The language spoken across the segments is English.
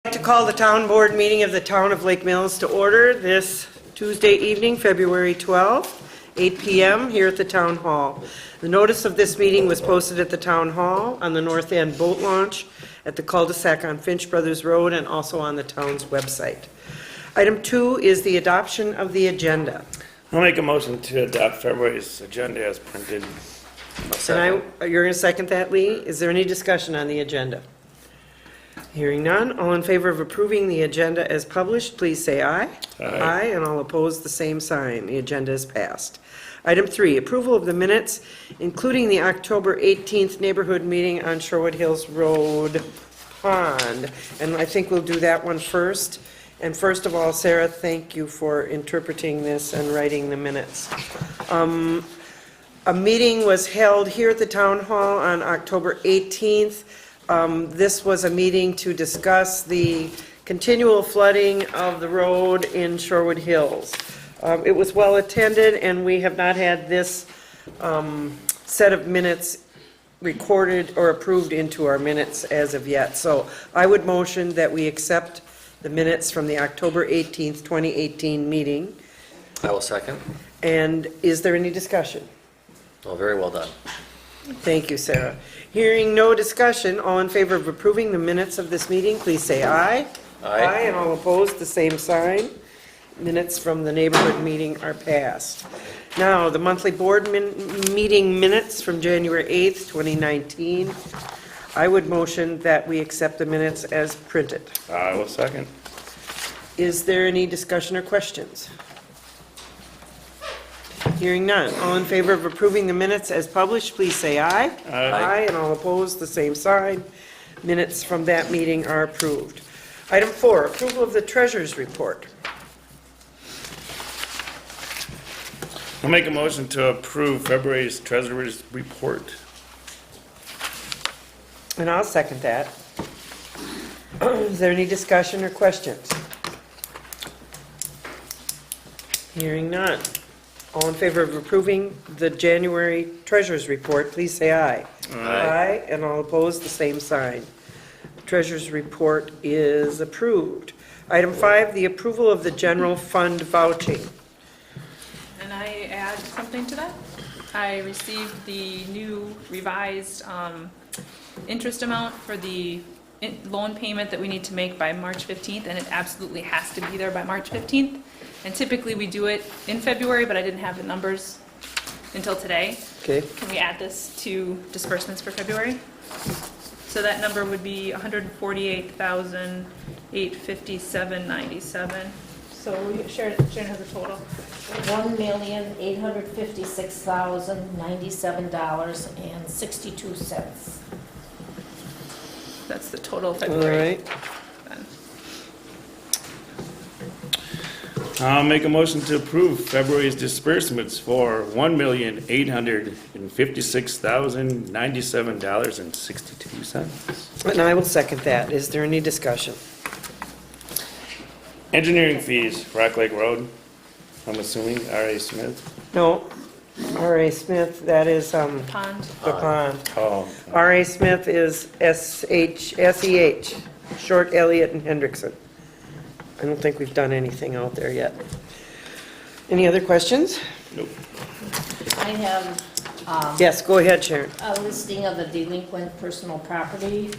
I'd like to call the town board meeting of the town of Lake Mills to order this Tuesday evening, February 12th, 8 p.m. here at the town hall. The notice of this meeting was posted at the town hall, on the north end boat launch, at the cul-de-sac on Finch Brothers Road, and also on the town's website. Item 2 is the adoption of the agenda. I'll make a motion to adopt February's agenda as printed. And you're going to second that, Lee? Is there any discussion on the agenda? Hearing none, all in favor of approving the agenda as published, please say aye. Aye. And all opposed, the same sign. The agenda is passed. Item 3, approval of the minutes, including the October 18th neighborhood meeting on Sherwood Hills Road Pond. And I think we'll do that one first. And first of all, Sarah, thank you for interpreting this and writing the minutes. A meeting was held here at the town hall on October 18th. This was a meeting to discuss the continual flooding of the road in Sherwood Hills. It was well attended, and we have not had this set of minutes recorded or approved into our minutes as of yet. So I would motion that we accept the minutes from the October 18th, 2018 meeting. I will second. And is there any discussion? Well, very well done. Thank you, Sarah. Hearing no discussion, all in favor of approving the minutes of this meeting, please say aye. Aye. And all opposed, the same sign. Minutes from the neighborhood meeting are passed. Now, the monthly board meeting minutes from January 8th, 2019. I would motion that we accept the minutes as printed. I will second. Is there any discussion or questions? Hearing none. All in favor of approving the minutes as published, please say aye. Aye. And all opposed, the same sign. Minutes from that meeting are approved. Item 4, approval of the treasurer's report. I'll make a motion to approve February's treasurer's report. And I'll second that. Is there any discussion or questions? Hearing none. All in favor of approving the January treasurer's report, please say aye. Aye. And all opposed, the same sign. Treasurer's report is approved. Item 5, the approval of the general fund vouching. And I add something to that. I received the new revised interest amount for the loan payment that we need to make by March 15th, and it absolutely has to be there by March 15th. And typically we do it in February, but I didn't have the numbers until today. Okay. Can we add this to disbursements for February? So that number would be $148,857.97. So Sharon has a total. $1,856,097.62. That's the total All February. right. Then. I'll make a motion to approve February's disbursements for $1,856,097.62. And I will second that. Is there any discussion? Engineering fees, Rock Lake Road, I'm assuming R.A. Smith. No. R.A. Smith, that is Pond. the pond. Oh, R.A. Smith is S-E-H, Short, Elliott, and Hendrickson. I don't think we've done anything out there yet. Any other questions? nope. I have Yes, go ahead, Sharon. a listing of the delinquent personal property.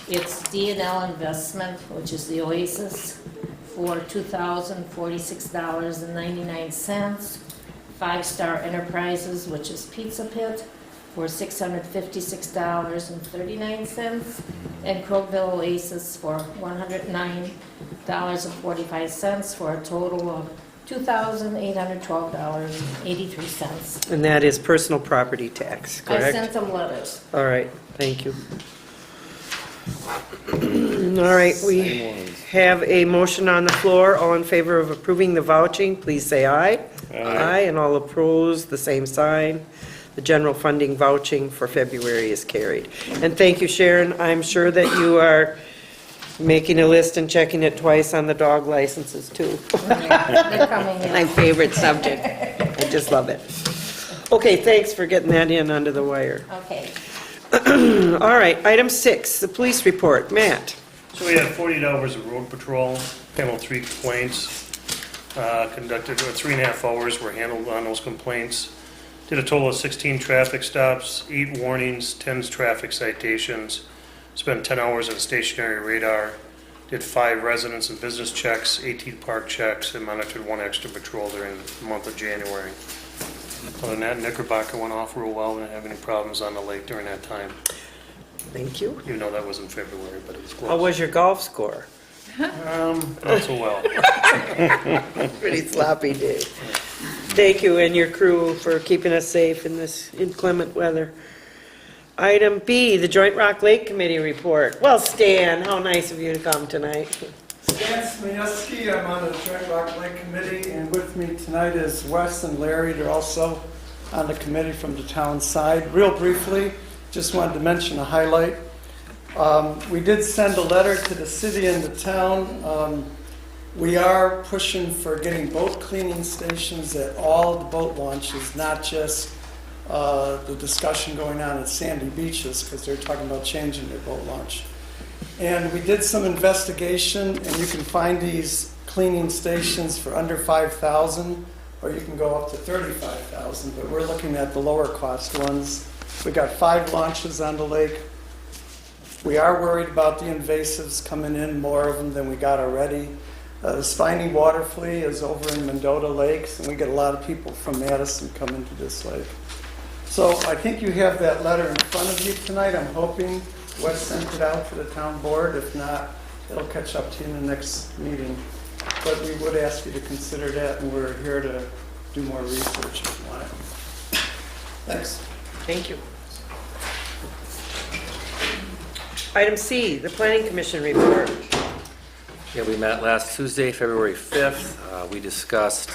It's D&L Investment, which is the Oasis, for $2,046.99. Five Star Enterprises, which is Pizza Pit, for $656.39. And Crowville Oasis for $109.45, for a total of $2,812.83. And that is personal property tax, I correct? sent them letters. All right, thank you. All right, we have a motion on the floor. All in favor of approving the vouching, please say aye. Aye. And all opposed, the same sign. The general funding vouching for February is carried. And thank you, Sharon. I'm sure that you are making a list and checking it twice on the dog licenses, too. They're coming in. My favorite subject. I just love it. Okay, thanks for getting that in under the wire. Okay. All right, item 6, the police report. Matt? So we had 48 hours of road patrol, handled 3 complaints, conducted 3.5 hours were handled on those complaints. Did a total of 16 traffic stops, 8 warnings, 10 traffic citations, spent 10 hours on stationary radar, did 5 residence and business checks, 18 park checks, and monitored 1 extra patrol during the month of January. Other than that, Knickerbocker went off real well. We didn't have any problems on the lake during that time, Thank you. even though that was in February, but it was close. How was your golf score? Not so well. Pretty sloppy day. Thank you and your crew for keeping us safe in this inclement weather. Item B, the Joint Rock Lake Committee report. Well, Stan, how nice of you to come tonight. Stan Smielski, I'm on the Joint Rock Lake Committee, and with me tonight is Wes and Larry. They're also on the committee from the town side. Real briefly, just wanted to mention a highlight. We did send a letter to the city and the town. We are pushing for getting boat cleaning stations at all the boat launches, not just the discussion going on at Sandy Beaches, because they're talking about changing their boat launch. And we did some investigation, and you can find these cleaning stations for under $5,000, or you can go up to $35,000, but we're looking at the lower cost ones. We got 5 launches on the lake. We are worried about the invasives coming in, more of them than we got already. The spiny water flea is over in Mendota Lakes, and we get a lot of people from Madison coming to this lake. So I think you have that letter in front of you tonight. I'm hoping Wes sent it out to the town board. If not, it'll catch up to you in the next meeting. But we would ask you to consider that, and we're here to do more research if you want it. Thanks. Thank you. Item C, the Planning Commission report. Yeah, we met last Tuesday, February 5th. We discussed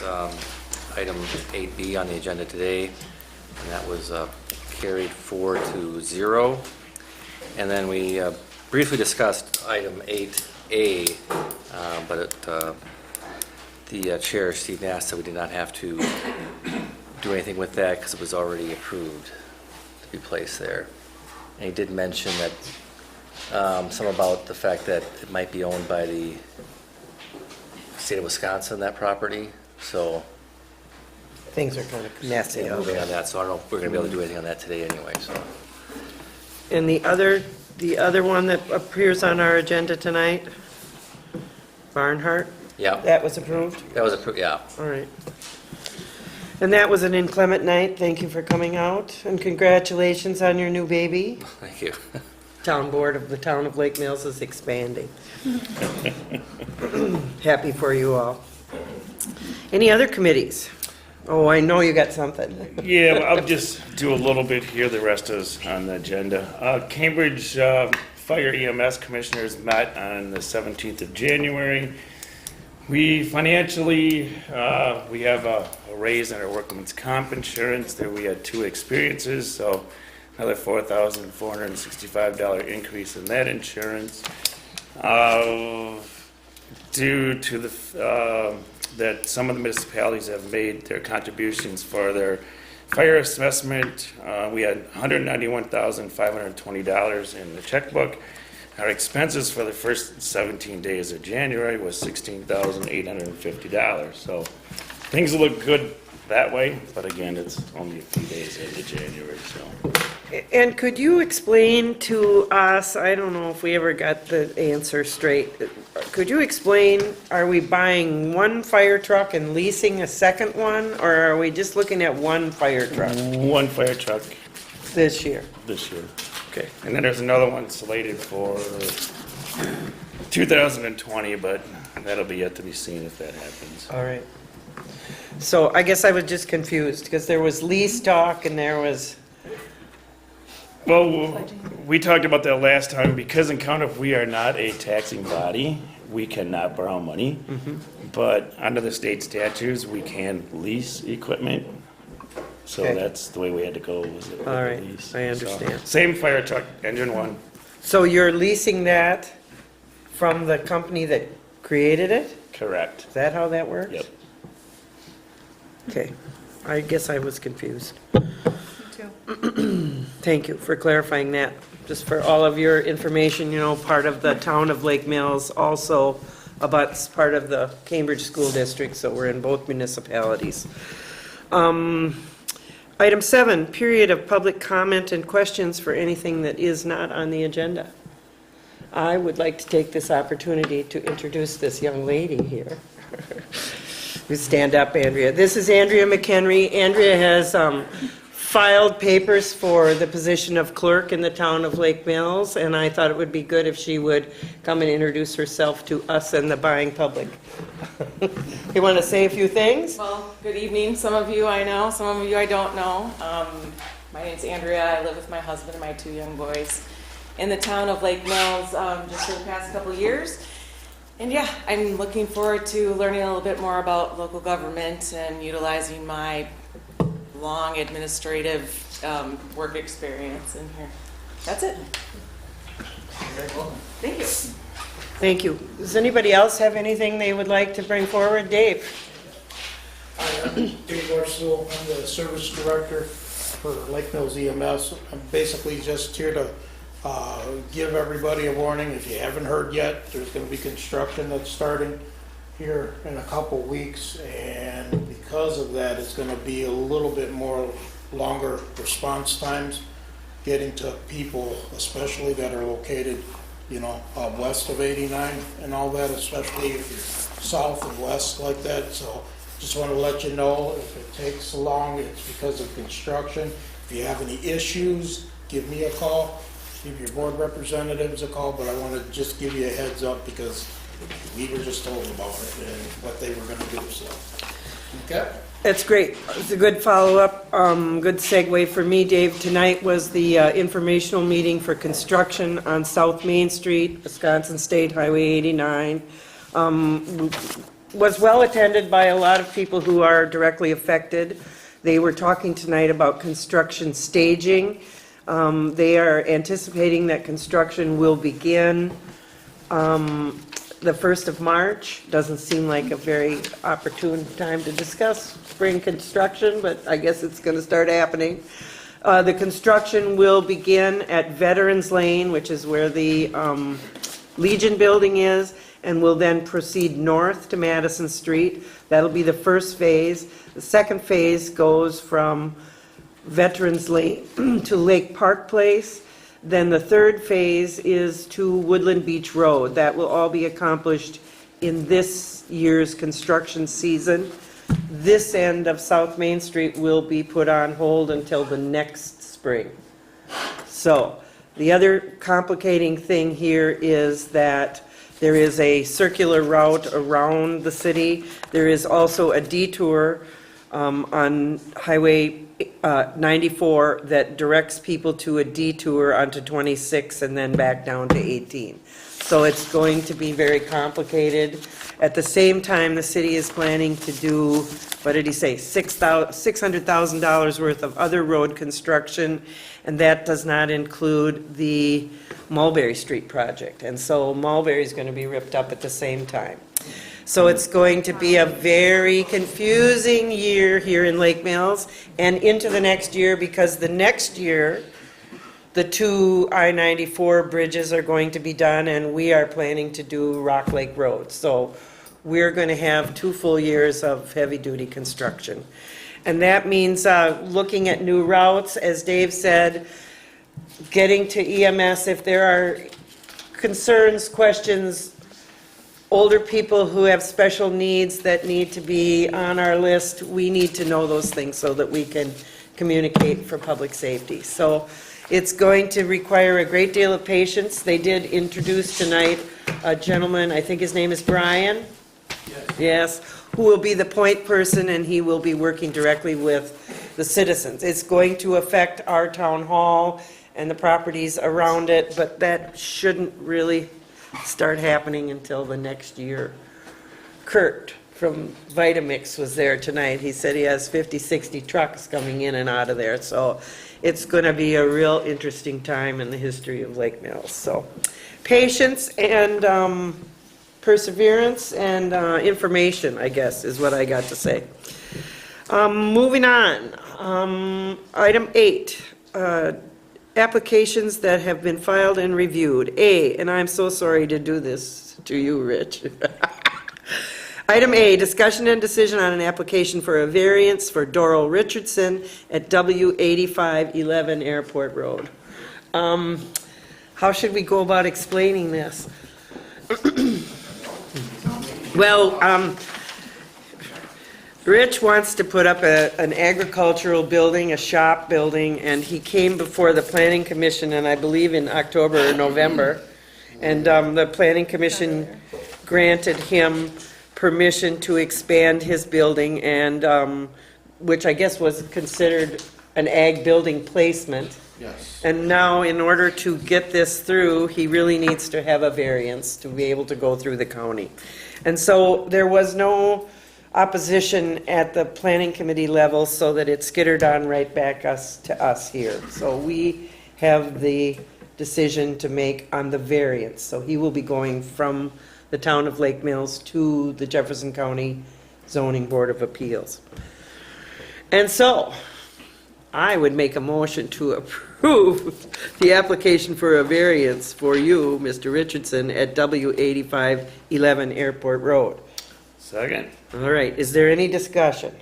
item 8B on the agenda today, and that was carried 4-0. And then we briefly discussed item 8A, but the chair, Steve Nass, said we did not have to do anything with that because it was already approved to be placed there. And he did mention that some about the fact that it might be owned by the state of Wisconsin, that property. So Things are kind of messy yeah, out moving there. on that. So I don't know if we're going to be able to do anything on that today anyway. So And the other one that appears on our agenda tonight, Barnhart, yeah, that was approved? that was approved. Yeah, All right. And that was an inclement night. Thank you for coming out, and congratulations on your new baby. thank you. Town Board of the Town of Lake Mills is expanding. Happy for you all. Any other committees? Oh, I know you got something. Yeah, well, I'll just do a little bit here, the rest is on the agenda. Cambridge Fire EMS Commissioners met on the 17th of January. We financially, we have a raise in our workman's comp insurance. There we had 2 experiences, so another $4,465 increase in that insurance. Due to the that some of the municipalities have made their contributions for their fire assessment, we had $191,520 in the checkbook. Our expenses for the first 17 days of January was $16,850. So things look good that way, but again, it's only a few days into January, so. And could you explain to us, I don't know if we ever got the answer straight, could you explain, are we buying one fire truck and leasing a second one, or are we just looking at one fire truck One fire truck this year? this year. Okay. And then there's another one slated for 2020, but that'll be yet to be seen if that happens. All right. So I guess I was just confused, because there was lease talk and there was, Well, we talked about that last time, because in count if we are not a taxing body, we cannot borrow money. But under the state statutes, we can lease equipment. So Okay. that's the way we had to go, was it? with All the right, lease. I So, understand. Same fire truck, engine one, so you're leasing that from the company that created it? correct. Is that how that works? Yep. Okay, I guess I was confused. Me too. Thank you for clarifying that. just for all of your information, part of the town of Lake Mills also abuts part of the Cambridge School District, so we're in both municipalities. Item 7, period of public comment and questions for anything that is not on the agenda. I would like to take this opportunity to introduce this young lady here. You stand up, Andrea. This is Andrea McHenry. Andrea has filed papers for the position of clerk in the town of Lake Mills, and I thought it would be good if she would come and introduce herself to us and the buying public. You want to say a few things? Well, good evening. Some of you I know, some of you I don't know. My name's Andrea. I live with my husband and my 2 young boys in the town of Lake Mills just for the past couple years. And yeah, I'm looking forward to learning a little bit more about local government and utilizing my long administrative work experience in here. That's it. Thank you. Thank you. Does anybody else have anything they would like to bring forward? Dave? Hi, I'm Dave Arsenal. I'm the service director for Lake Mills EMS. I'm basically just here to give everybody a warning. If you haven't heard yet, there's going to be construction that's starting here in a couple weeks, and because of that, it's going to be a little bit more longer response times getting to people, especially that are located, west of 89 and all that, especially if you're south and west like that. So just want to let you know, if it takes long, it's because of construction. If you have any issues, give me a call, give your board representatives a call, but I want to just give you a heads up because we were just told about it and what they were going to do, so. Okay. That's great. It's a good follow-up, good segue for me, Dave. Tonight was the informational meeting for construction on South Main Street, Wisconsin State Highway 89. Was well attended by a lot of people who are directly affected. They were talking tonight about construction staging. They are anticipating that construction will begin the 1st of March. Doesn't seem like a very opportune time to discuss spring construction, but I guess it's going to start happening. The construction will begin at Veterans Lane, which is where the Legion building is, and will then proceed north to Madison Street. That'll be the first phase. The second phase goes from Veterans Lane to Lake Park Place. Then the third phase is to Woodland Beach Road. That will all be accomplished in this year's construction season. This end of South Main Street will be put on hold until the next spring. So the other complicating thing here is that there is a circular route around the city. There is also a detour on Highway 94 that directs people to a detour onto 26 and then back down to 18. So it's going to be very complicated. At the same time, the city is planning to do, what did he say, $600,000 worth of other road construction, and that does not include the Mulberry Street project. And so Mulberry is going to be ripped up at the same time. So it's going to be a very confusing year here in Lake Mills and into the next year, because the next year, the 2 I-94 bridges are going to be done, and we are planning to do Rock Lake Road. So we're going to have 2 full years of heavy-duty construction. And that means looking at new routes, as Dave said, getting to EMS if there are concerns, questions, older people who have special needs that need to be on our list. We need to know those things so that we can communicate for public safety. So it's going to require a great deal of patience. They did introduce tonight a gentleman, I think his name is Brian. Yes, who will be the point person, and he will be working directly with the citizens. It's going to affect our town hall and the properties around it, but that shouldn't really start happening until the next year. Kurt from Vitamix was there tonight. He said he has 50, 60 trucks coming in and out of there. So it's going to be a real interesting time in the history of Lake Mills. So patience and perseverance and information, I guess, is what I got to say. Moving on. Item 8. applications that have been filed and reviewed. A, and I'm so sorry to do this to you, Rich. Item A, discussion and decision on an application for a variance for Doral Richardson at W8511 Airport Road. How should we go about explaining this? Well, Rich wants to put up an agricultural building, a shop building, and he came before the Planning Commission, and I believe in October or November, and the Planning Commission granted him permission to expand his building, and which I guess was considered an ag building placement. Yes. And now, in order to get this through, he really needs to have a variance to be able to go through the county. And so there was no opposition at the planning committee level, so that it skittered on right back to us here. So we have the decision to make on the variance. So he will be going from the town of Lake Mills to the Jefferson County Zoning Board of Appeals. And so I would make a motion to approve the application for a variance for you, Mr. Richardson, at W8511 Airport Road. Second. All right, is there any discussion?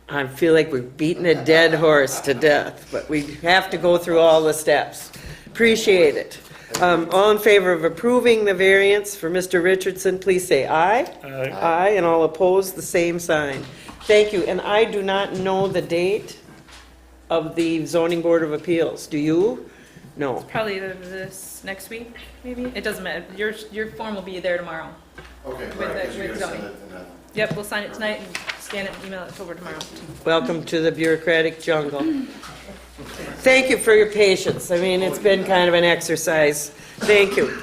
I feel like we're beating a dead horse to death, but we have to go through all the steps. Appreciate it. All in favor of approving the variance for Mr. Richardson, please say aye. Aye. Aye, and all opposed, the same sign. Thank you, and I do not know the date of the Zoning Board of Appeals. Do you? No. Probably this next week, maybe? It doesn't matter. Your form will be there tomorrow. Okay, With right, the- 'cause you with gotta zoning. send it and then- Yep, we'll sign it tonight and scan it, email it over tomorrow. Welcome to the bureaucratic jungle. Thank you for your patience. I mean, it's been kind of an exercise. Thank you.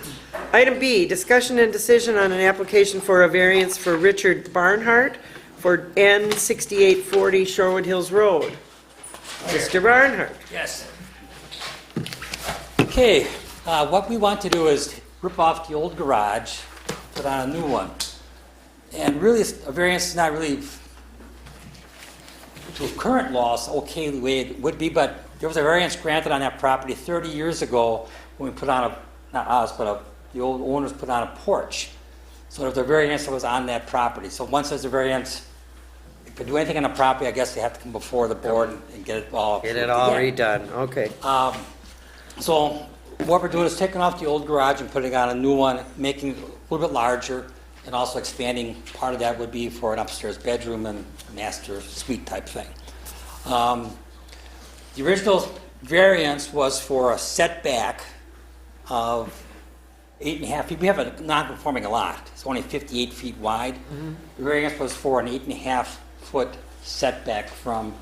Item B, discussion and decision on an application for a variance for Richard Barnhart for N6840 Sherwood Hills Road. Mr. Barnhart. Yes. Okay, what we want to do is rip off the old garage, put on a new one. And really, a variance is not really, to current laws, okay the way it would be, but there was a variance granted on that property 30 years ago when we put on a, not us, but the old owners put on a porch. So there was a variance that was on that property. So once there's a variance, if they do anything on the property, I guess they have to come before the board and get it all. Get it all approved again. redone, okay. So what we're doing is taking off the old garage and putting on a new one, making it a little bit larger, and also expanding. Part of that would be for an upstairs bedroom and master suite type thing. The original variance was for a setback of 8.5 feet. We have a non-conforming lot. It's only 58 feet wide. The variance was for an 8.5 foot setback from,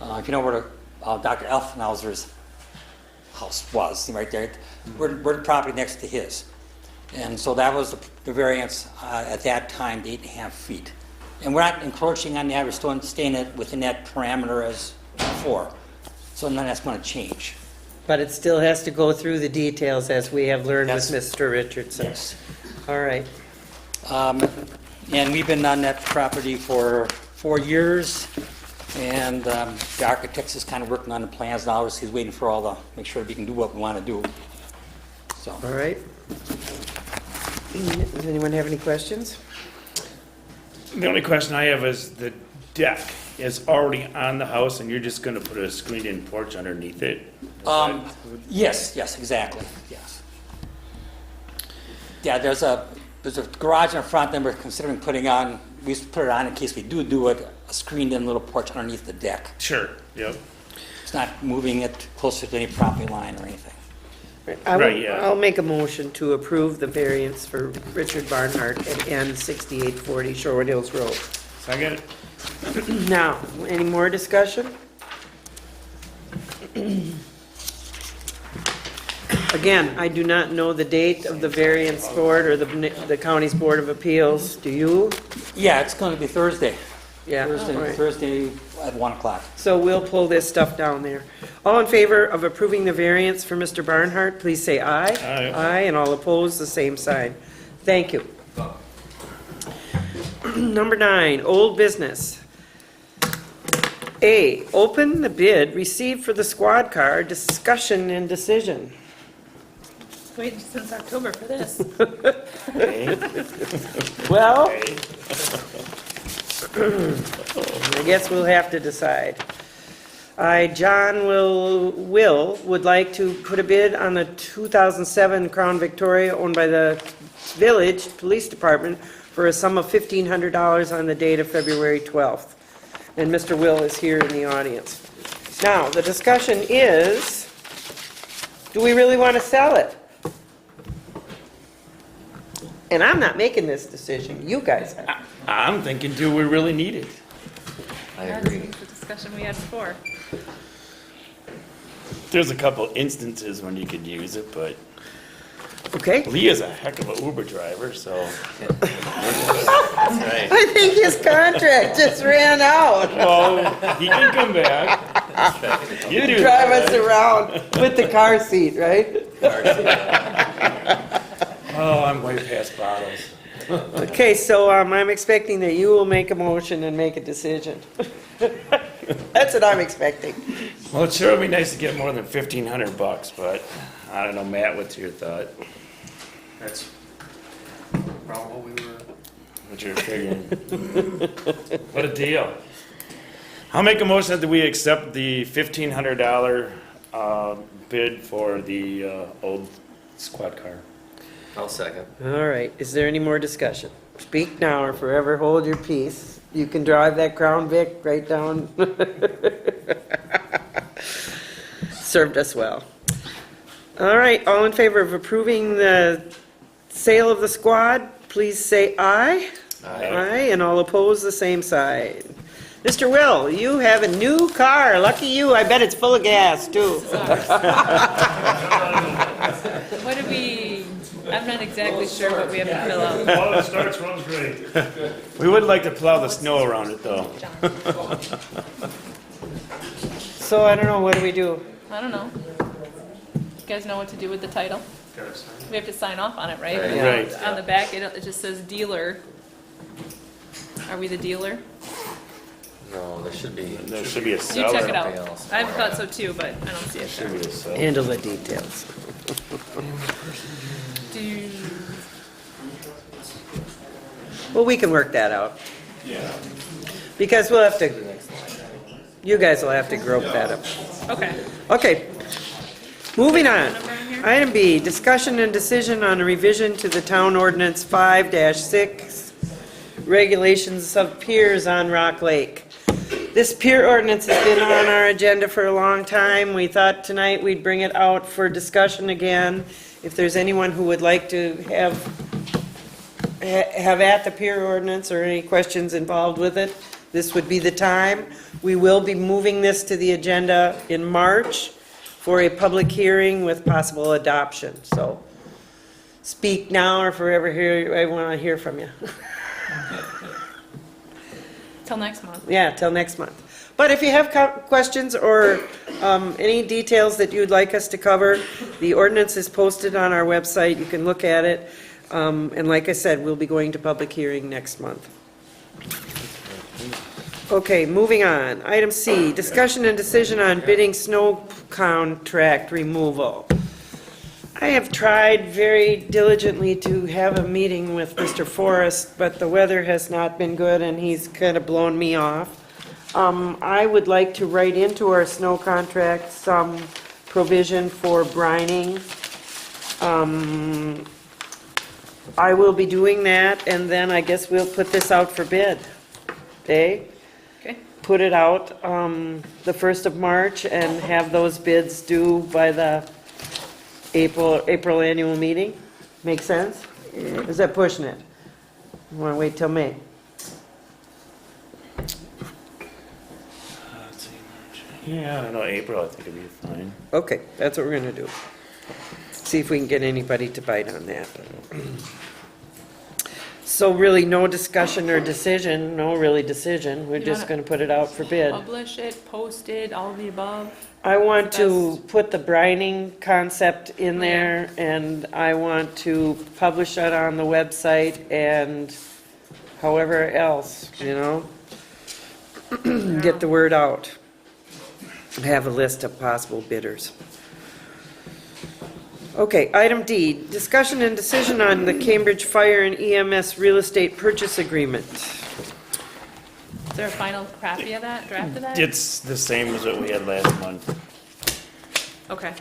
if you know where Dr. Elfenhauser's house was, right there. We're the property next to his. And so that was the variance at that time, the 8.5 feet. And we're not encroaching on that, we're still staying within that parameter as before. So none of that's going to change. But it still has to go through the details, as we have learned with Yes. Mr. Richardson. Yes. All right. And we've been on that property for 4 years. And the architect is kind of working on the plans now. He's waiting for all the, make sure we can do what we want to do. So. All right. Does anyone have any questions? The only question I have is the deck is already on the house and you're just gonna put a screened-in porch underneath it? Yes, exactly, yes. Yeah, there's a garage in front, then we're considering putting on, we used to put it on in case we do it, a screened-in little porch underneath the deck. Sure, yep. It's not moving it closer to any property line or anything. Right, yeah. I'll make a motion to approve the variance for Richard Barnhart at N6840 Sherwood Hills Road. Second? Now, any more discussion? Again, I do not know the date of the variance board or the county's Board of Appeals. Do you? Yeah, it's going to be Thursday. Yeah. all right. Thursday at 1 o'clock. So we'll pull this stuff down there. All in favor of approving the variance for Mr. Barnhart, please say aye. Aye. Aye, and all opposed, the same sign. Thank you. Number 9, old business. A, open the bid received for the squad car, discussion and decision. Waited since October for this. Well, I guess we'll have to decide. John would like to put a bid on the 2007 Crown Victoria owned by the Village Police Department for a sum of $1,500 on the date of February 12th. And Mr. Will is here in the audience. Now, the discussion is, do we really want to sell it? And I'm not making this decision, you guys are. I'm thinking, do we really need it? I agree. That's the discussion we had before. There's a couple instances when you could use it, but Okay? Lee is a heck of an Uber driver, so. I think his contract just ran out. Well, he can come back. You do. Drive us around with the car seat, right? Oh, I'm way past bottles. Okay, so I'm expecting that you will make a motion and make a decision. That's what I'm expecting. Well, it sure would be nice to get more than $1,500, but I don't know, Matt, what's your thought? That's probably what we were. What you're figuring? What a deal. I'll make a motion that we accept the $1,500 bid for the old squad car. I'll second. All right, is there any more discussion? Speak now or forever hold your peace. You can drive that Crown Vic right down. Served us well. All right, all in favor of approving the sale of the squad, please say aye. Aye. And all opposed, the same side. Mr. Will, you have a new car. Lucky you. I bet it's full of gas, too. What do we, I'm not exactly sure what we have to fill out. While it starts, runs great. We would like to plow the snow around it, though. So I don't know, what do we do? I don't know. You guys know what to do with the title? We have to sign off on it, right? Right. Right. On the back, it just says dealer. Are we the dealer? No, there should be. There should be a You seller. check it out. Something else. I thought so too, but I don't see it Should there. be a seller. Handle the details. Do, Well, we can work that out. Yeah. Because we'll have to, you guys will have to grope that up. okay. Okay, moving on. Number in here? Item B, discussion and decision on a revision to the town ordinance 5-6, regulations of piers on Rock Lake. This pier ordinance has been on our agenda for a long time. We thought tonight we'd bring it out for discussion again. If there's anyone who would like to have at the pier ordinance or any questions involved with it, this would be the time. We will be moving this to the agenda in March for a public hearing with possible adoption. So speak now or forever hear, I want to hear from you. Till next month. Yeah, till next month. But if you have questions or any details that you'd like us to cover, the ordinance is posted on our website. You can look at it. And like I said, we'll be going to public hearing next month. Okay, moving on. Item C, discussion and decision on bidding snow contract removal. I have tried very diligently to have a meeting with Mr. Forrest, but the weather has not been good and he's kind of blown me off. I would like to write into our snow contract some provision for brining. I will be doing that, and then I guess we'll put this out for bid. Okay? Okay. Put it out the 1st of March and have those bids due by the April annual meeting. Make sense? Or is that pushing it? You want to wait till May? Let's see, March. Yeah, I don't know, April, I think it'd be fine. Okay, that's what we're going to do. See if we can get anybody to bite on that. So really, no discussion or decision, no really decision. We're You just wanna- going to put it out for bid. Publish it, post it, all of the above. I want to Best. put the brining concept in there, and I want to publish it on the website and however else, you know? Get the word out. Have a list of possible bidders. Okay, item D, discussion and decision on the Cambridge Fire and EMS Real Estate Purchase Agreement. Is there a final copy of that, draft of that? It's the same as what we had last month. Okay,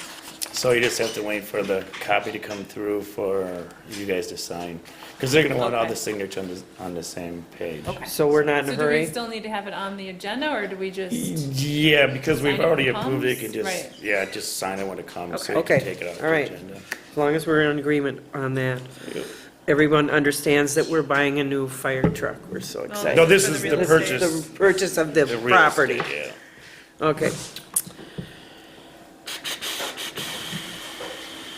So you just have to wait for the copy to come through for you guys to sign. Because they're going to want all Okay. the signatures on the same page. okay. So we're not in So a do we hurry? still need to have it on the agenda, or do we just, Yeah, because we've Sign it already when it approved it, you comes? can Right. just, yeah, just sign it when it comes, so Okay. you can take it off All the right. agenda. As long as we're in agreement on that. Everyone understands that we're buying a new fire truck. We're so excited. No, this For the is real the estate. purchase. The purchase of the the real property. estate, yeah. Okay.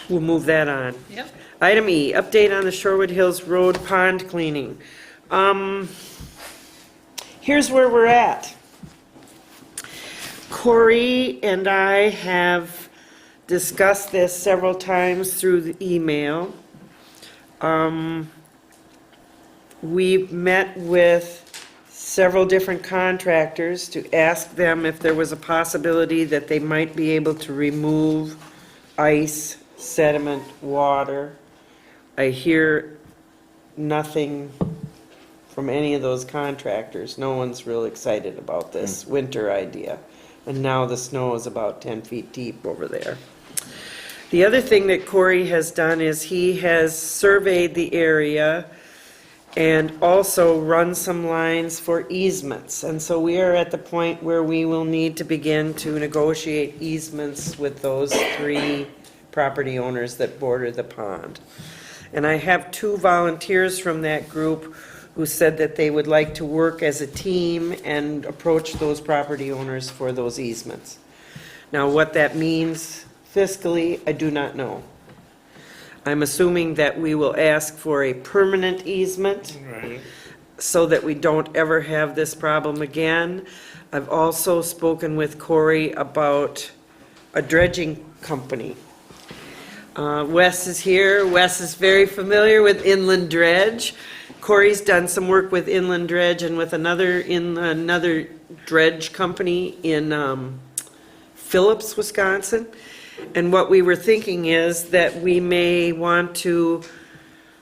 We'll move that on. yep, Item E, update on the Sherwood Hills Road pond cleaning. Here's where we're at. Corey and I have discussed this several times through the email. We've met with several different contractors to ask them if there was a possibility that they might be able to remove ice, sediment, water. I hear nothing from any of those contractors. No one's real excited about this winter idea. And now the snow is about 10 feet deep over there. The other thing that Corey has done is he has surveyed the area and also run some lines for easements. And so we are at the point where we will need to begin to negotiate easements with those 3 property owners that border the pond. And I have 2 volunteers from that group who said that they would like to work as a team and approach those property owners for those easements. Now, what that means fiscally, I do not know. I'm assuming that we will ask for a permanent easement Right. so that we don't ever have this problem again. I've also spoken with Corey about a dredging company. Wes is here. Wes is very familiar with inland dredge. Corey's done some work with inland dredge and with another dredge company in Phillips, Wisconsin. And what we were thinking is that we may want to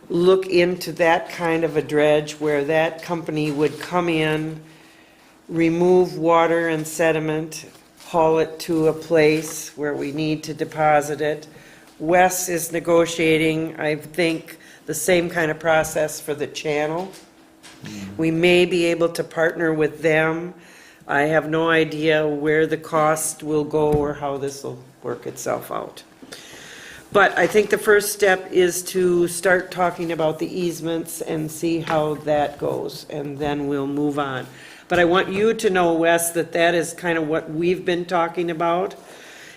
look into that kind of a dredge where that company would come in, remove water and sediment, haul it to a place where we need to deposit it. Wes is negotiating, I think, the same kind of process for the channel. We may be able to partner with them. I have no idea where the cost will go or how this will work itself out. But I think the first step is to start talking about the easements and see how that goes, and then we'll move on. But I want you to know, Wes, that that is kind of what we've been talking about.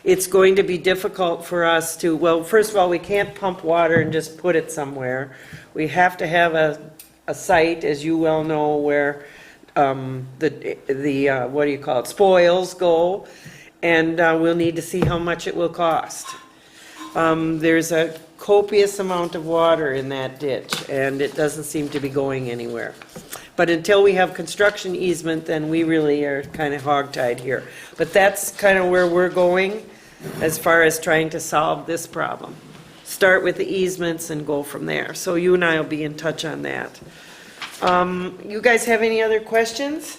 It's going to be difficult for us to, well, first of all, we can't pump water and just put it somewhere. We have to have a site, as you well know, where the what do you call it, spoils go, and we'll need to see how much it will cost. There's a copious amount of water in that ditch, and it doesn't seem to be going anywhere. But until we have construction easement, then we really are kind of hogtied here. But that's kind of where we're going as far as trying to solve this problem. Start with the easements and go from there. So you and I will be in touch on that. You guys have any other questions?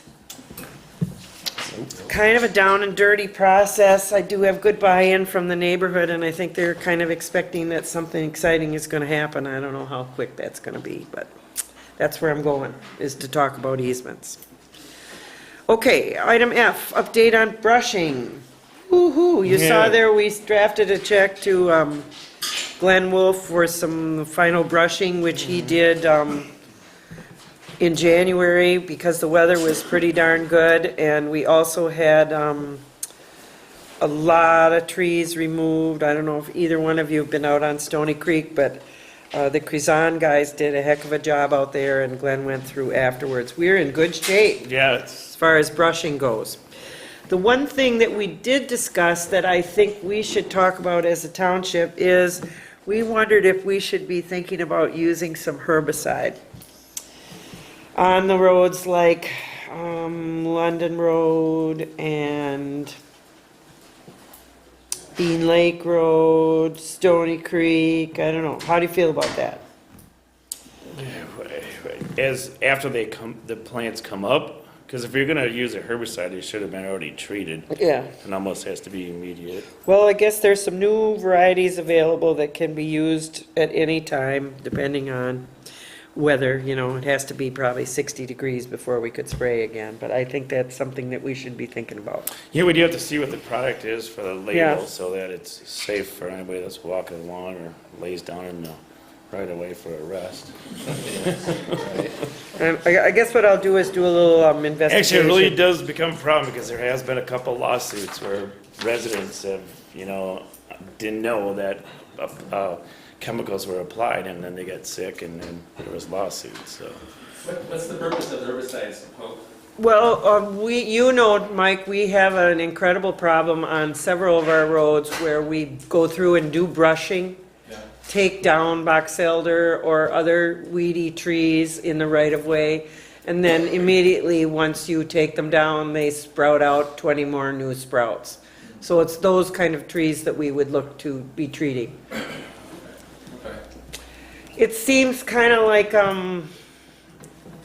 Kind of a down and dirty process. I do have good buy-in from the neighborhood, and I think they're kind of expecting that something exciting is going to happen. I don't know how quick that's going to be, but that's where I'm going, is to talk about easements. Okay, item F, update on brushing. Woo-hoo, you saw Yeah. there we drafted a check to Glenn Wolf for some final brushing, which he did in January because the weather was pretty darn good, and we also had a lot of trees removed. I don't know if either one of you have been out on Stony Creek, but the Krizan guys did a heck of a job out there, and Glenn went through afterwards. We're in good shape Yeah, it's, as far as brushing goes. The one thing that we did discuss that I think we should talk about as a township is we wondered if we should be thinking about using some herbicide on the roads like London Road and Bean Lake Road, Stony Creek, I don't know. How do you feel about that? As after the plants come up, because if you're gonna use a herbicide, it should have been already treated. Yeah. It almost has to be immediate. Well, I guess there's some new varieties available that can be used at any time, depending on weather. You know, it has to be probably 60 degrees before we could spray again, but I think that's something that we should be thinking about. Yeah, we do have to see what the product is for the label, Yeah. so that it's safe for anybody that's walking along or lays down in the right away for a rest. I guess what I'll do is do a little investigation. Actually, it really does become a problem because there has been a couple lawsuits where residents have, didn't know that chemicals were applied, and then they got sick, and then there was lawsuits, so. What's the purpose of herbicides? Well, Mike, we have an incredible problem on several of our roads where we go through and do brushing, take down box elder or other weedy trees in the right of way, and then immediately, once you take them down, they sprout out 20 more new sprouts. So it's those kind of trees that we would look to be treating. Okay. It seems kind of like, kind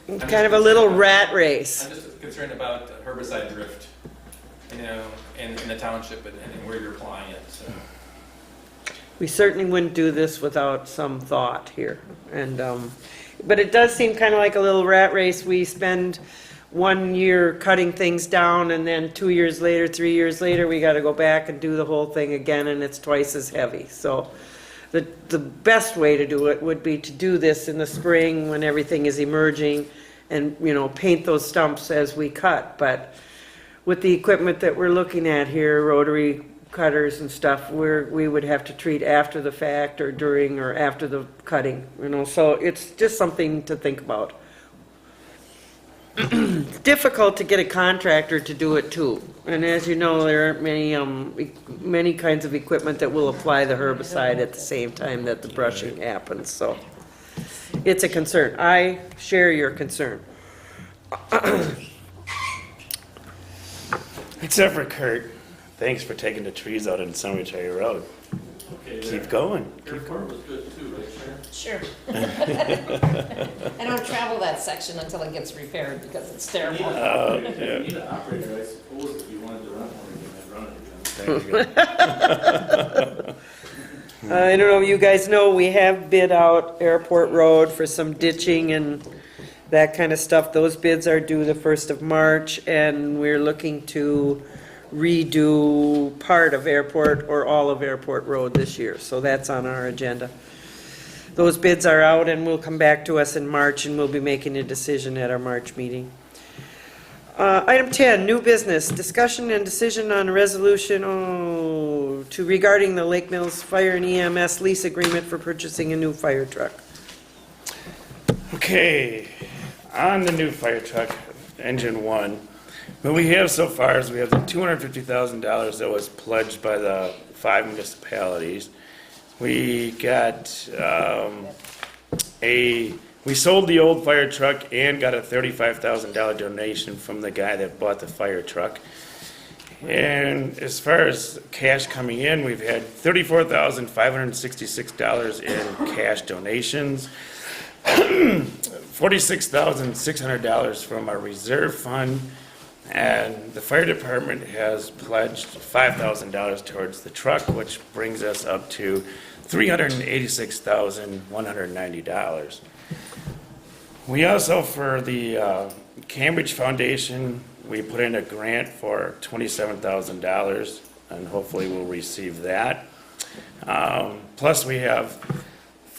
of a little rat race. I'm just concerned about herbicide drift, in the township and where you're applying it, so. We certainly wouldn't do this without some thought here. And, but it does seem kind of like a little rat race. We spend 1 year cutting things down, and then 2 years later, 3 years later, we got to go back and do the whole thing again, and it's twice as heavy. So the best way to do it would be to do this in the spring when everything is emerging and, paint those stumps as we cut. But with the equipment that we're looking at here, rotary cutters and stuff, we would have to treat after the fact or during or after the cutting, so it's just something to think about. It's difficult to get a contractor to do it too, and as you know, there aren't many kinds of equipment that will apply the herbicide at the same time that the brushing happens, so it's a concern. I share your concern. Except for Kurt. Thanks for taking the trees out on Cemetery Road. Okay, Keep going. Airport was good too, right, Sharon? Sure. I don't travel that section until it gets repaired because it's terrible. Oh, You yeah. need an operator, I suppose, if you wanted to run one again, I'd run it again. Thank you. I don't know, you guys know, we have bid out Airport Road for some ditching and that kind of stuff. Those bids are due the 1st of March, and we're looking to redo part of Airport or all of Airport Road this year, so that's on our agenda. Those bids are out and will come back to us in March, and we'll be making a decision at our March meeting. Item 10, new business, discussion and decision on a resolution regarding the Lake Mills Fire and EMS lease agreement for purchasing a new fire truck. Okay, on the new fire truck, engine one, what we have so far is we have the $250,000 that was pledged by the 5 municipalities. We got we sold the old fire truck and got a $35,000 donation from the guy that bought the fire truck. And as far as cash coming in, we've had $34,566 in cash donations, $46,600 from our reserve fund, and the fire department has pledged $5,000 towards the truck, which brings us up to $386,190. We also, for the Cambridge Foundation, we put in a grant for $27,000, and hopefully we'll receive that. Plus, we have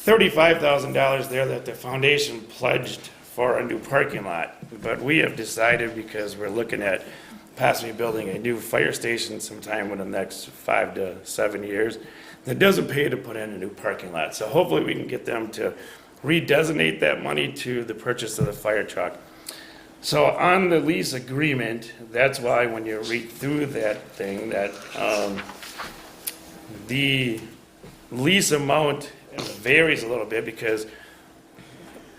$35,000 there that the foundation pledged for a new parking lot. But we have decided, because we're looking at possibly building a new fire station sometime in the next 5 to 7 years, that doesn't pay to put in a new parking lot. So hopefully we can get them to redesignate that money to the purchase of the fire truck. So on the lease agreement, that's why when you read through that thing, that the lease amount varies a little bit, because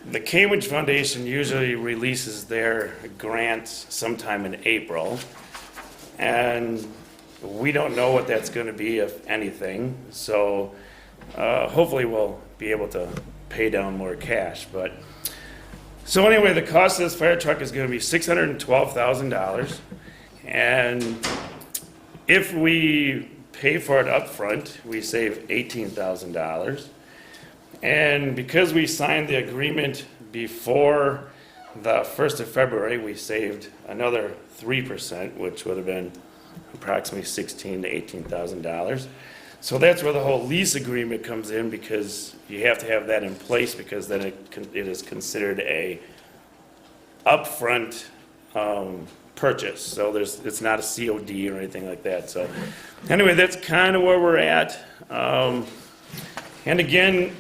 The Cambridge Foundation usually releases their grants sometime in April, and we don't know what that's going to be, if anything. So hopefully we'll be able to pay down more cash. But so anyway, the cost of this fire truck is going to be $612,000, and if we pay for it up front, we save $18,000. And because we signed the agreement before the 1st of February, we saved another 3%, which would have been approximately $16,000 to $18,000. So that's where the whole lease agreement comes in, because you have to have that in place, because then it is considered a upfront purchase. So it's not a COD or anything like that. So anyway, that's kind of where we're at. And again,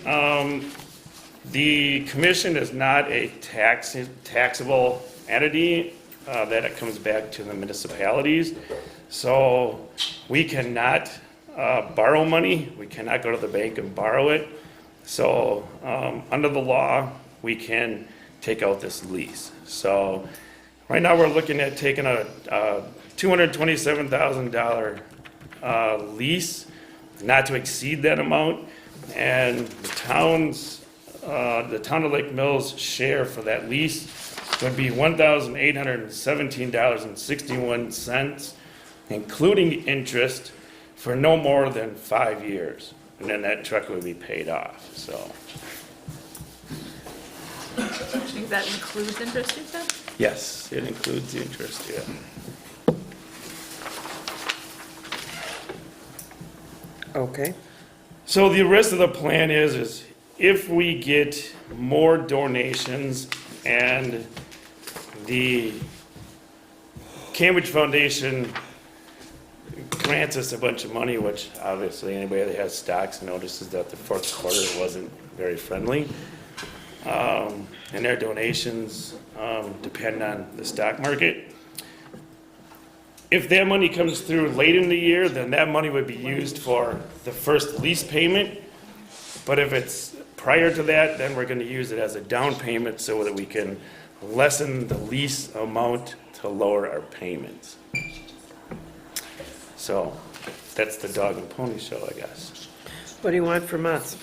the commission is not a taxable entity, that it comes back to the municipalities. So we cannot borrow money. We cannot go to the bank and borrow it. So under the law, we can take out this lease. So right now we're looking at taking a $227,000 lease, not to exceed that amount. And the town of Lake Mills' share for that lease would be $1,817.61, including interest, for no more than 5 years. And then that truck would be paid off, so. I think that includes interest, you said? Yes, it includes the interest, yeah. Okay. So the rest of the plan is if we get more donations and the Cambridge Foundation grants us a bunch of money, which obviously anybody that has stocks notices that the fourth quarter wasn't very friendly. And their donations depend on the stock market. If that money comes through late in the year, then that money would be used for the first lease payment. But if it's prior to that, then we're going to use it as a down payment so that we can lessen the lease amount to lower our payments. So that's the dog and pony show, I guess. What do you want from us?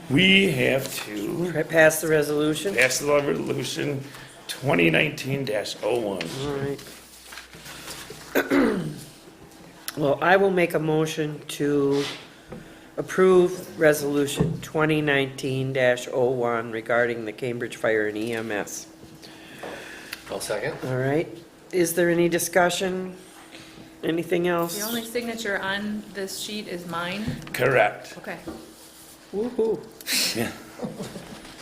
We have to Pass the resolution? pass the resolution 2019-01. All right. Well, I will make a motion to approve Resolution 2019-01 regarding the Cambridge Fire and EMS. I'll second. All right. Is there any discussion? Anything else? The only signature on this sheet is mine. Correct. Okay. Woo-hoo. Yeah.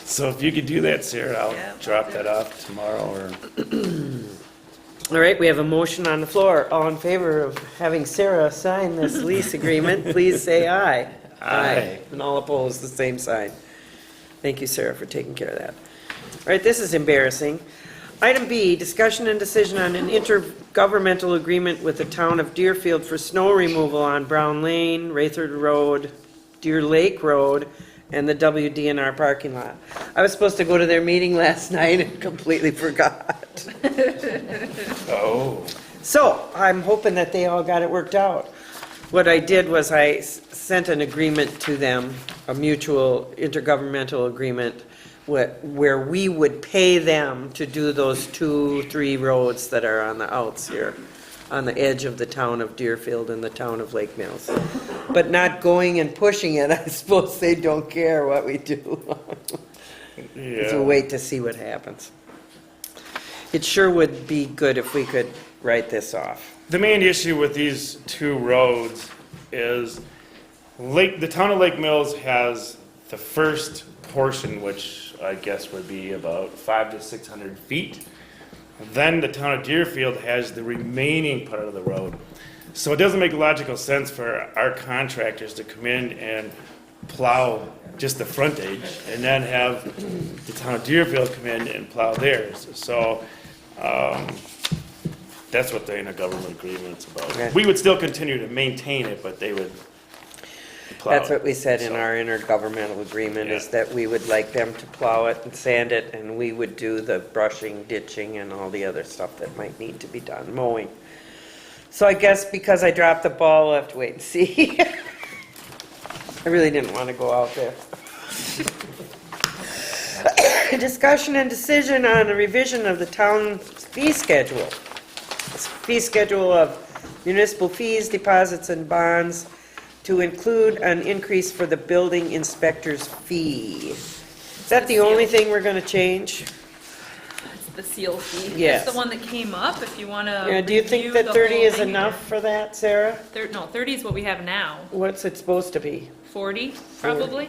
So if you could do that, Sarah, I'll Yeah, drop I'll do that off tomorrow or. All right, we have a motion on the floor. All in favor of having Sarah sign this lease agreement, please say aye. Aye. And all opposed, the same sign. Thank you, Sarah, for taking care of that. All right, this is embarrassing. Item B, discussion and decision on an intergovernmental agreement with the town of Deerfield for snow removal on Brown Lane, Rayford Road, Deer Lake Road, and the WDNR parking lot. I was supposed to go to their meeting last night and completely forgot. Oh. So I'm hoping that they all got it worked out. What I did was I sent an agreement to them, a mutual intergovernmental agreement, where we would pay them to do those 2-3 roads that are on the outs here, on the edge of the town of Deerfield and the town of Lake Mills. But not going and pushing it, I suppose they don't care what we do. Yeah. So we'll wait to see what happens. It sure would be good if we could write this off. The main issue with these two roads is the town of Lake Mills has the first portion, which I guess would be about 500 to 600 feet. Then the town of Deerfield has the remaining part of the road. So it doesn't make logical sense for our contractors to come in and plow just the frontage and then have the town of Deerfield come in and plow theirs. So that's what the intergovernmental agreement's about. Okay. We would still continue to maintain it, but they would plow That's it, what we said in so. our intergovernmental agreement, is Yeah. that we would like them to plow it and sand it, and we would do the brushing, ditching, and all the other stuff that might need to be done, mowing. So I guess because I dropped the ball, we'll have to wait and see. I really didn't want to go out there. Discussion and decision on a revision of the town fee schedule. Fee schedule of municipal fees, deposits, and bonds to include an increase for the building inspector's fee. Is that the only thing we're gonna change? It's the seal fee. Yes. It's the one that came up, if you wanna Yeah, do you think review that the 30 whole is thing enough for that, Sarah? No, 30 is what we have now. What's it supposed to be? 40, probably?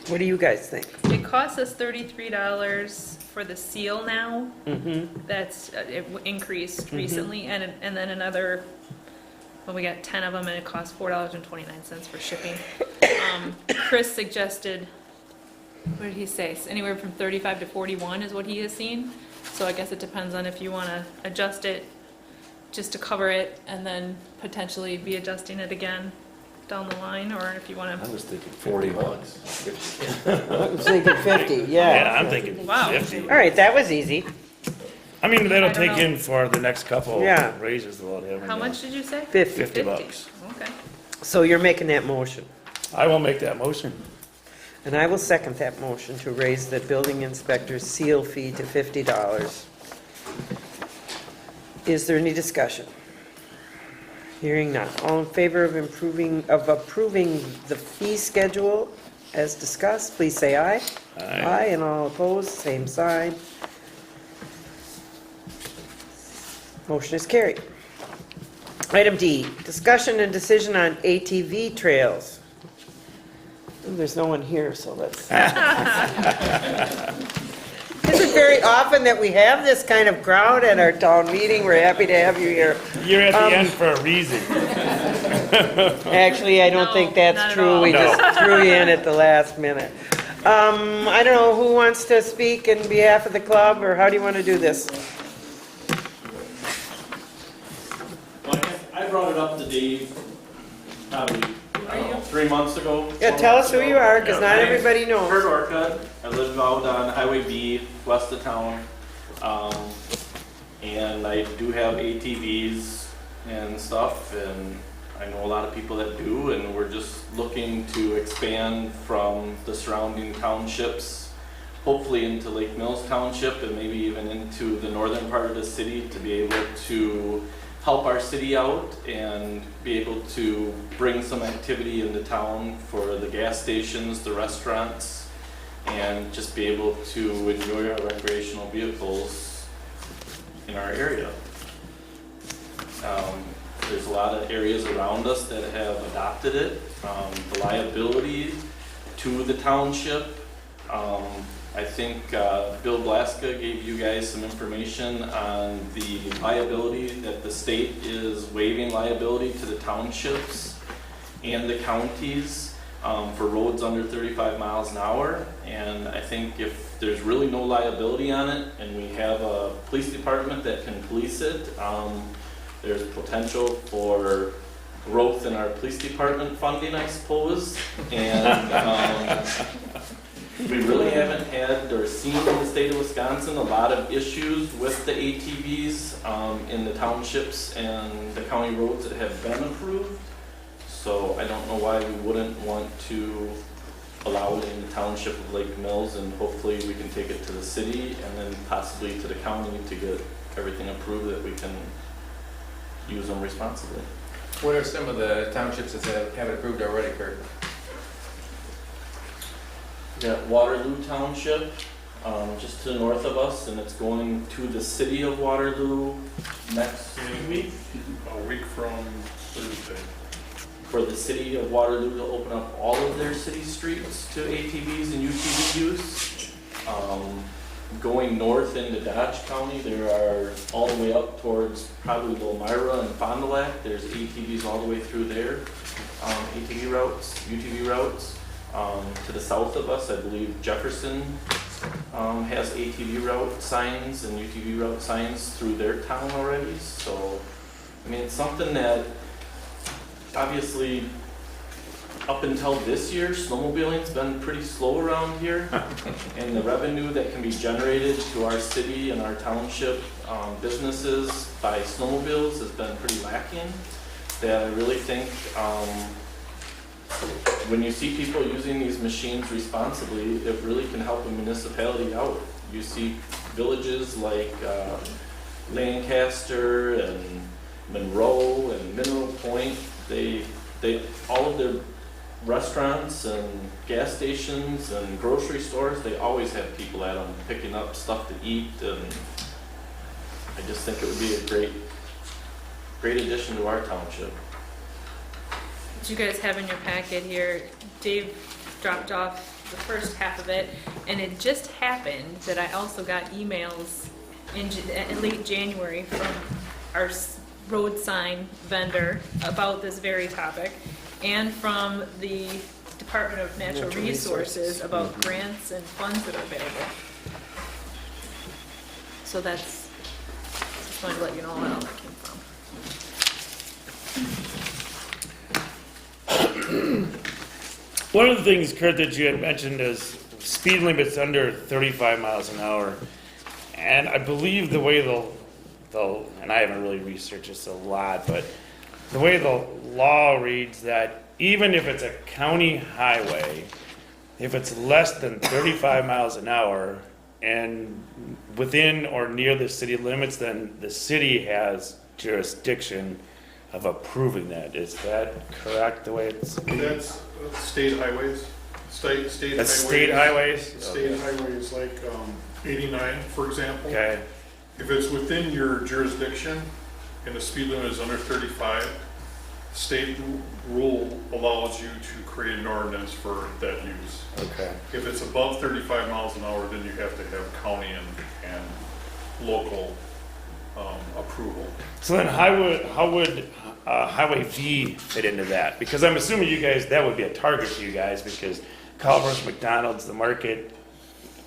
What do you guys think? It costs us $33 for the seal now. Mm-hmm. That's, increased recently, and then another, well, we got 10 of them, and it costs $4.29 for shipping. Chris suggested, what did he say? Anywhere from 35 to 41 is what he has seen. So I guess it depends on if you want to adjust it just to cover it, and then potentially be adjusting it again down the line, or if you want I to. was thinking 40 bucks. I was thinking 50, Yeah, yeah. I'm thinking Wow. 50. All right, that was easy. I mean, that'll I don't take know. in for the next couple Yeah. raises they'll have. How much did you say? 50. 50 bucks. Okay. So you're making that motion. I will make that motion. And I will second that motion to raise the building inspector's seal fee to $50. Is there any discussion? Hearing none. All in favor of approving the fee schedule as discussed, please say aye. Aye. And all opposed, same sign. Motion is carried. Item D, discussion and decision on ATV trails. Ooh, there's no one here, so let's. Isn't very often that we have this kind of crowd at our town meeting. We're happy to have you here. You're at the end for a reason. Actually, I don't No, think that's not at true. all. We No. just threw you in at the last minute. I don't know, who wants to speak in behalf of the club, or how do you want to do this? Well, I brought it up to Dave probably, I don't know, 3 months ago. Yeah, tell us who you are, because not Yeah, my name's everybody knows. Kurt Orcutt. I live out on Highway B, west of town. And I do have ATVs and stuff, and I know a lot of people that do, and we're just looking to expand from the surrounding townships, hopefully into Lake Mills Township, and maybe even into the northern part of the city to be able to help our city out and be able to bring some activity into town for the gas stations, the restaurants, and just be able to enjoy our recreational vehicles in our area. There's a lot of areas around us that have adopted it. The liability to the township, I think Bill Blaska gave you guys some information on the liability that the state is waiving liability to the townships and the counties for roads under 35 miles an hour. And I think if there's really no liability on it and we have a police department that can police it, there's potential for growth in our police department funding, I suppose. And we really haven't had or seen in the state of Wisconsin a lot of issues with the ATVs in the townships and the county roads that have been approved. So I don't know why we wouldn't want to allow it in the township of Lake Mills, and hopefully we can take it to the city and then possibly to the county to get everything approved that we can use them responsibly. What are some of the townships that have it approved already, Kurt? We got Waterloo Township, just to the north of us, and it's going to the city of Waterloo next week. A week from Thursday. For the city of Waterloo to open up all of their city streets to ATVs and UTV use. Going north into Dodge County, there are all the way up towards probably Lomira and Fond du Lac. There's ATVs all the way through there, ATV routes, UTV routes. To the south of us, I believe Jefferson has ATV route signs and UTV route signs through their town already. So, I mean, it's something that obviously, up until this year, snowmobiling's been pretty slow around here. And the revenue that can be generated to our city and our township businesses by snowmobiles has been pretty lacking. That I really think when you see people using these machines responsibly, it really can help a municipality out. You see villages like Lancaster and Monroe and Mineral Point, they all of their restaurants and gas stations and grocery stores, they always have people at them picking up stuff to eat, and I just think it would be a great addition to our township. What you guys have in your packet here, Dave dropped off the first half of it, and it just happened that I also got emails in late January from our road sign vendor about this very topic, and from the Department of Natural Resources about grants and funds that are available. So that's, just wanted to let you know where all that came from. One of the things, Kurt, that you had mentioned is speed limits under 35 miles an hour. And I believe the way they'll, and I haven't really researched this a lot, but the way the law reads that even if it's a county highway, if it's less than 35 miles an hour and within or near the city limits, then the city has jurisdiction of approving that. Is that correct, the way it's? That's state highways. State That's state highways? State highways like 89, for example. Okay. If it's within your jurisdiction and the speed limit is under 35, state rule allows you to create an ordinance for that use. Okay. If it's above 35 miles an hour, then you have to have county and local approval. So then how would Highway V fit into that? Because I'm assuming you guys, that would be a target for you guys because Culver's, McDonald's, the market,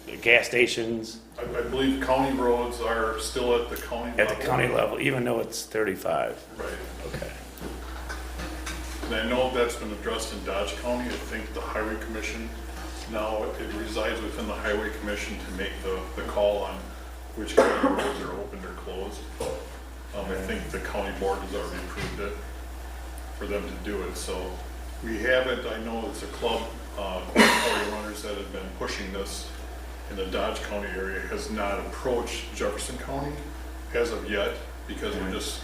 the gas stations. I believe county roads are still at the county level. At the county level, even though it's 35. Right. Okay. And I know that's been addressed in Dodge County. I think the Highway Commission, now it resides within the Highway Commission to make the call on which county roads are opened or closed. I think the county board has already approved it for them to do it. So we haven't, I know it's a club, county runners that have been pushing this in the Dodge County area has not approached Jefferson County as of yet because we're just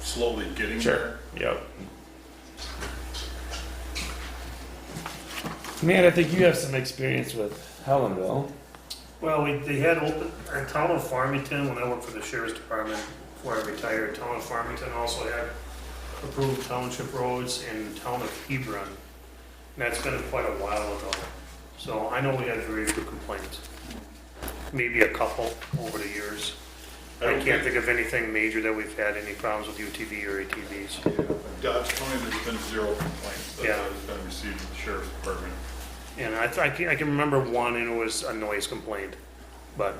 slowly getting there. Yep. Man, I think you have some experience with Helenville. Well, they had open, in town of Farmington, when I worked for the sheriff's department before I retired, town of Farmington also had approved township roads in town of Hebron. And that's been quite a while ago. So I know we had very few complaints. Maybe a couple over the years. I can't think of anything major that we've had any problems with UTV or ATVs. Dodge County, there's been 0 complaints that has been received in the sheriff's department. And I can remember one, and it was a noise complaint, but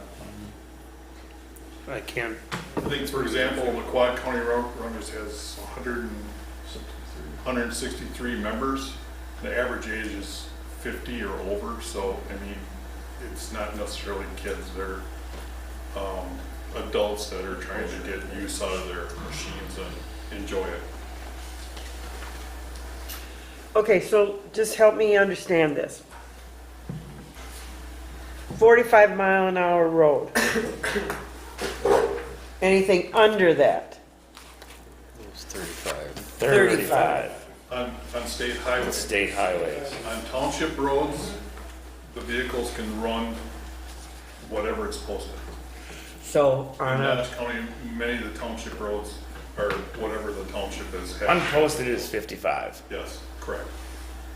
I can't. I think, for example, the Quad County Runners has 163 members. The average age is 50 or over, so I mean, it's not necessarily kids. They're adults that are trying to get use out of their machines and enjoy it. Okay, so just help me understand this. 45 mile an hour road. Anything under that? It's 35. 35. On state highways. State highways. On township roads, the vehicles can run whatever it's posted. So In on Dodge County, many of the township roads are whatever the township is. Unposted is 55. Yes, correct.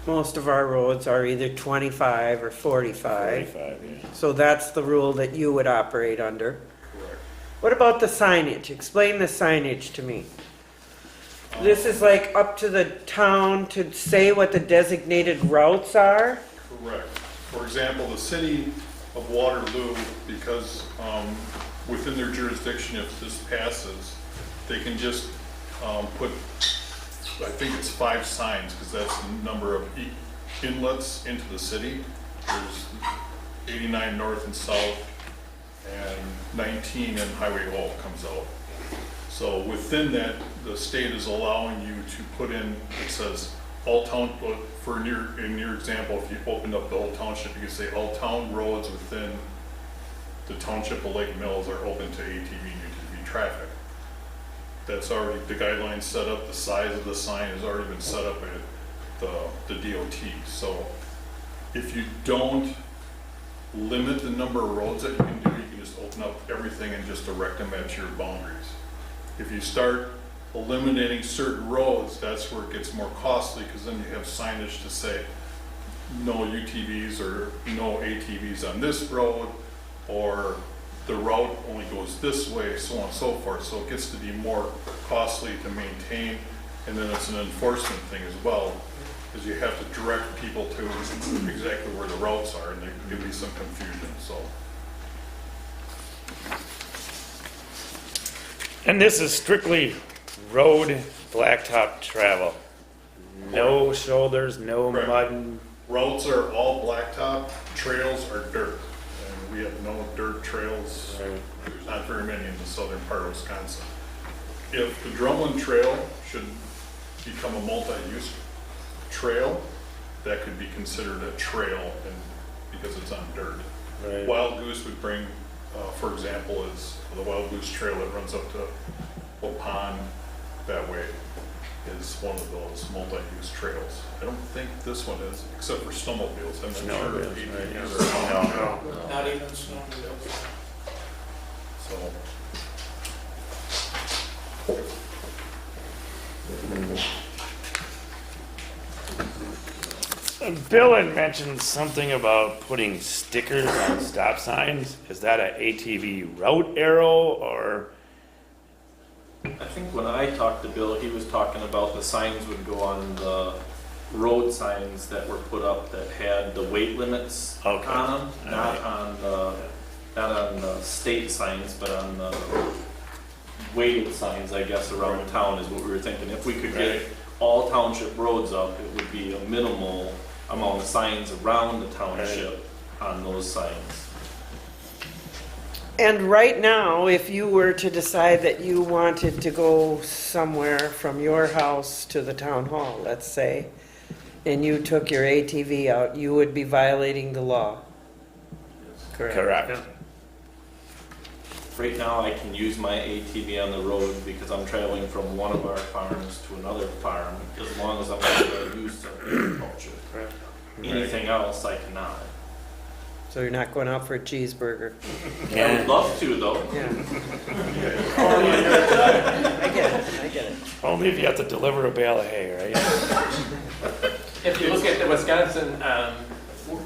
most of our roads are either 25 or 45. 45, yeah. So that's the rule that you would operate under. Correct. What about the signage? Explain the signage to me. This is like up to the town to say what the designated routes are? Correct. For example, the city of Waterloo, because within their jurisdiction, if this passes, they can just put I think it's 5 signs, because that's the number of inlets into the city. There's 89 north and south, and 19 in Highway O comes out. So within that, the state is allowing you to put in, it says, all town, in your example, if you opened up the whole township, you could say all town roads within the township of Lake Mills are open to ATV and UTV traffic. That's already, the guidelines set up, the size of the sign has already been set up at the DOT. So if you don't limit the number of roads that you can do, you can just open up everything and just erect them at your boundaries. If you start eliminating certain roads, that's where it gets more costly, because then you have signage to say no UTVs or no ATVs on this road, or the route only goes this way, so on and so forth. So it gets to be more costly to maintain, and then it's an enforcement thing as well, because you have to direct people to exactly where the routes are, and there can be some confusion. So. And this is strictly road blacktop travel. No shoulders, no Correct. mud. Roads are all blacktop, trails are dirt, and we have no dirt trails. There's not very many in the southern part of Wisconsin. If the Drumlin Trail should become a multi-use trail, that could be considered a trail, and because it's on dirt. Right. Wild Goose would bring, for example, is the Wild Goose Trail that runs up to Old Pond that way is one of those multi-use trails. I don't think this one is, except for snowmobiles. I'm not sure if ATVs are. Not even snowmobiles. So. Bill had mentioned something about putting stickers on stop signs. Is that an ATV route arrow, or? I think when I talked to Bill, he was talking about the signs would go on the road signs that were put up that had the weight limits on them, not on the state signs, but on the weighted signs, I guess, around town is what we were thinking. If we could get all township roads up, it would be a minimal amount of signs around the township on those signs. And right now, if you were to decide that you wanted to go somewhere from your house to the town hall, let's say, and you took your ATV out, you would be violating the law. Correct. Right now, I can use my ATV on the road because I'm traveling from one of our farms to another farm, as long as I'm going to use of agriculture. Anything else, I cannot. So you're not going out for a cheeseburger. I would love to, though. Yeah. I get it. Only if you have to deliver a bale of hay, right? If you look at the Wisconsin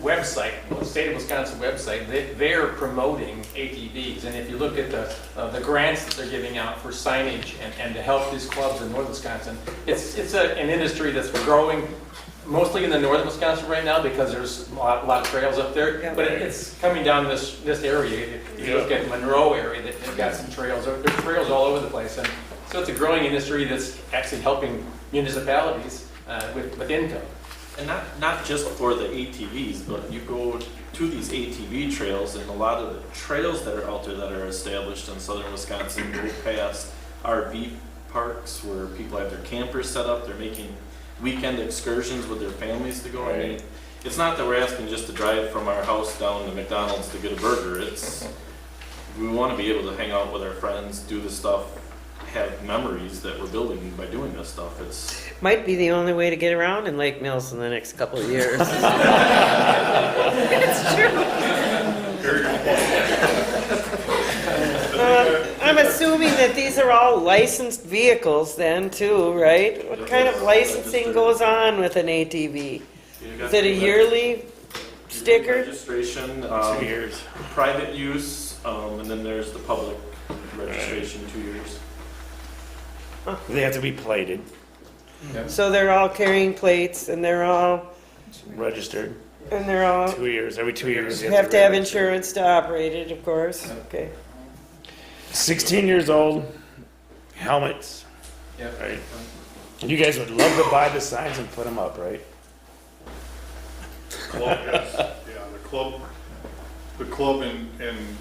website, the state of Wisconsin website, they're promoting ATVs. And if you look at the grants that they're giving out for signage and to help these clubs in North Wisconsin, it's an industry that's growing mostly in the northern Wisconsin right now because there's a lot of trails up there. Yeah. But it's coming down this area. If you look at Monroe area, they've got some trails. There's trails all over the place. And so it's a growing industry that's actually helping municipalities with income. And not just for the ATVs, but you go to these ATV trails, and a lot of the trails that are out there that are established in southern Wisconsin go past RV parks where people have their campers set up. They're making weekend excursions with their families to go. I mean, it's not that we're asking just to drive from our house down to McDonald's to get a burger. It's we want to be able to hang out with our friends, do the stuff, have memories that we're building by doing this stuff. It's Might be the only way to get around in Lake Mills in the next couple of years. It's true. I'm assuming that these are all licensed vehicles then too, right? What kind of licensing goes on with an ATV? Is it a yearly sticker? registration, 2 years. private use, and then there's the public registration, 2 years. They have to be plated, So they're all carrying plates and they're all, registered. 2 years. Every 2 years. you have to have insurance to operate it, of course. Okay. 16 years old, helmets. Yeah. Right. You guys would love to buy the signs and put them up, right? Club has, yeah, the club in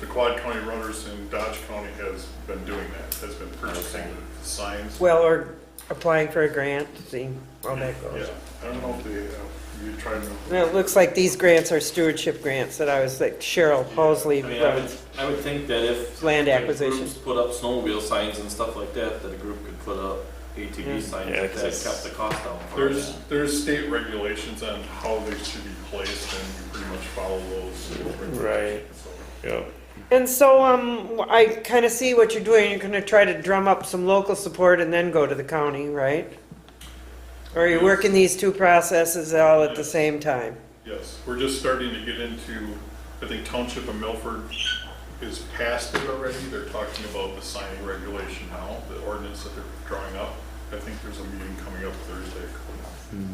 the Quad County Runners in Dodge County has been doing that, has been purchasing the signs. Well, or applying for a grant, see how that Yeah, goes. I don't know if they, you tried to. Well, it looks like these grants are stewardship grants that I was like Cheryl Halsley I mean, runs. I would think that if Land if acquisition. groups put up snowmobile signs and stuff like that, that a group could put up ATV signs Yeah, like 'cause that, it's- kept the cost down. for There's, that. there's state regulations on how they should be placed, and you pretty much follow those. Right. So, Yep. And so, I kind of see what you're doing. You're gonna try to drum up some local support and then go to the county, right? Or are you working these two processes all at the same time? Yes, we're just starting to get into, I think Township of Milford is past it already. They're talking about the signing regulation now, the ordinance that they're drawing up. I think there's a meeting coming up Thursday.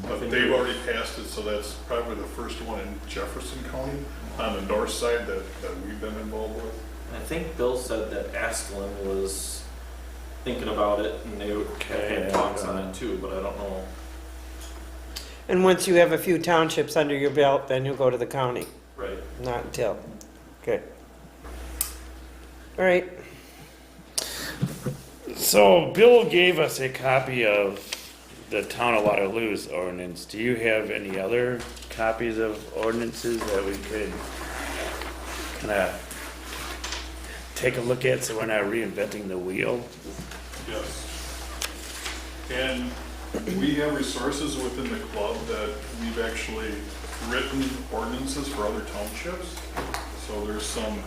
But they've already passed it, so that's probably the first one in Jefferson County on the north side that we've been involved with. I think Bill said that Askelin was thinking about it, and they had talks on it too, but I don't know. And once you have a few townships under your belt, then you'll go to the county. Right. Not until. Okay. All right. So Bill gave us a copy of the Town of Waterloo's ordinance. Do you have any other copies of ordinances that we could kind of take a look at so we're not reinventing the wheel? Yes. And we have resources within the club that we've actually written ordinances for other townships. So there's some,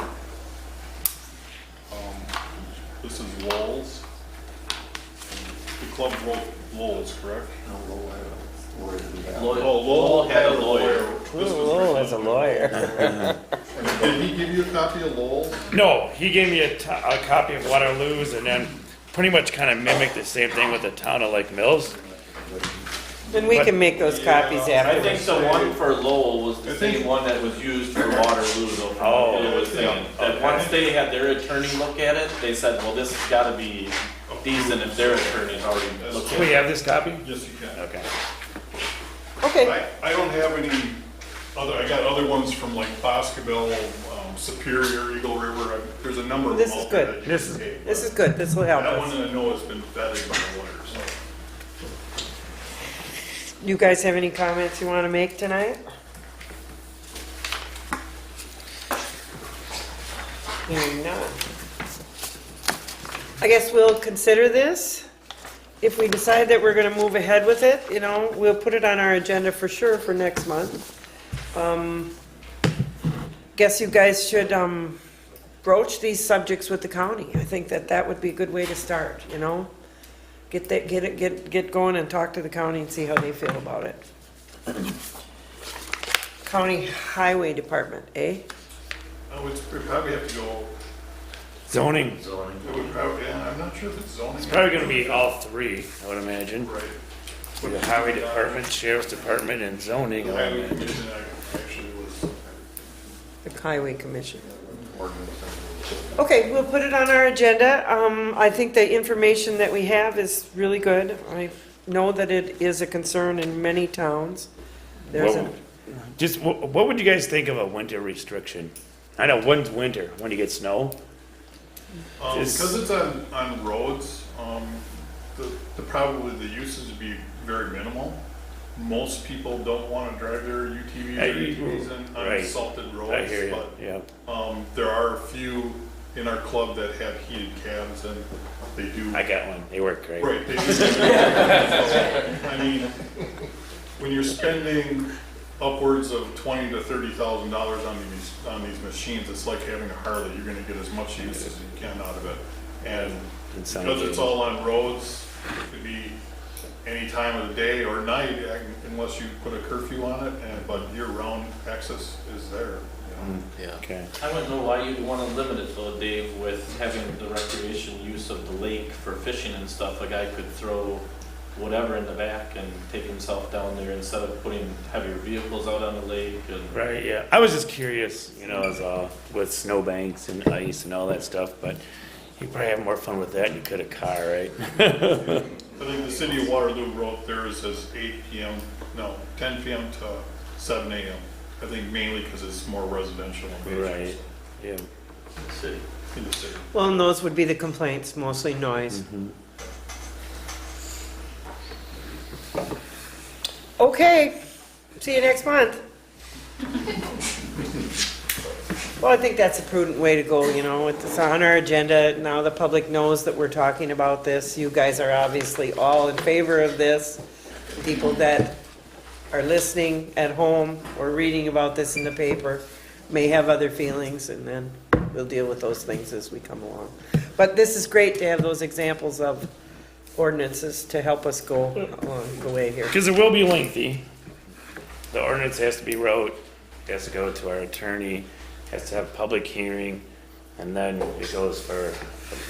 this is Lowell's. The club wrote Lowell's, correct? Lowell had a lawyer. This was Lowell written has a by lawyer. Did he give you a copy of Lowell's? No, he gave me a copy of Waterloo's and then pretty much kind of mimicked the same thing with the Town of Lake Mills. Then we can make those copies I think after. the one for Lowell was the same one that was used for Waterloo, though. from Oh. what Bill was saying. That once they had their attorney look at it, they said, well, this has gotta be decent if their attorney's already looked Do at we it. have this copy? Yes, you can. Okay. Okay. I don't have any other, I got other ones from like Boscoville, Superior, Eagle River. There's a number of them This is out there good. that you This can is- take, This but is good. This will help that one us. I know has been vetted by the lawyers. You guys have any comments you want to make tonight? Hearing none. I guess we'll consider this. If we decide that we're gonna move ahead with it, you know, we'll put it on our agenda for sure for next month. Guess you guys should, broach these subjects with the county. I think that that would be a good way to start, you know? Get going and talk to the county and see how they feel about it. County Highway Department, eh? We'd probably have to go, Zoning. it would probably, yeah, I'm not sure if it's zoning. It's probably gonna be all three, I would imagine. Right. The Highway Department, Sheriff's Department, and zoning. The I Highway imagine. Commission actually was The Highway Commission. Okay, we'll put it on our agenda. I think the information that we have is really good. I know that it is a concern in many towns. There's What- a, Just, what would you guys think of a winter restriction? I know, when's winter? When you get snow? Because it's on roads, probably the usage would be very minimal. Most people don't want to drive their UTVs or ATVs on Right. salted roads. I hear you, but, yeah. there are a few in our club that have heated cabs and they do. I got one, they work great. Right, they do. I mean, when you're spending upwards of $20,000 to $30,000 on these machines, it's like having a Harley. You're going to get as much use as you can out of it. And because it's all on roads, it could be any time of the day or night, unless you put a curfew on it. But year-round access is there. Yeah. Okay. I wouldn't know why you'd want to limit it though, Dave, with having the recreation use of the lake for fishing and stuff. A guy could throw whatever in the back and take himself down there instead of putting heavier vehicles out on the lake. And Right, yeah. I was just curious, you know, as with snowbanks and ice and all that stuff, but You probably have more fun with that than you could a car, right? I think the city of Waterloo wrote theirs as 10 p.m. to 7 a.m. I think mainly because it's more residential. Right, yeah. City. In the city. Well, and those would be the complaints, mostly noise. Okay, see you next month. Well, I think that's a prudent way to go, you know, it's on our agenda, now the public knows that we're talking about this. You guys are obviously all in favor of this. People that are listening at home or reading about this in the paper may have other feelings, and then we'll deal with those things as we come along. But this is great to have those examples of ordinances to help us go along the way here. Because it will be lengthy. The ordinance has to be wrote, has to go to our attorney, has to have public hearing, and then it goes for,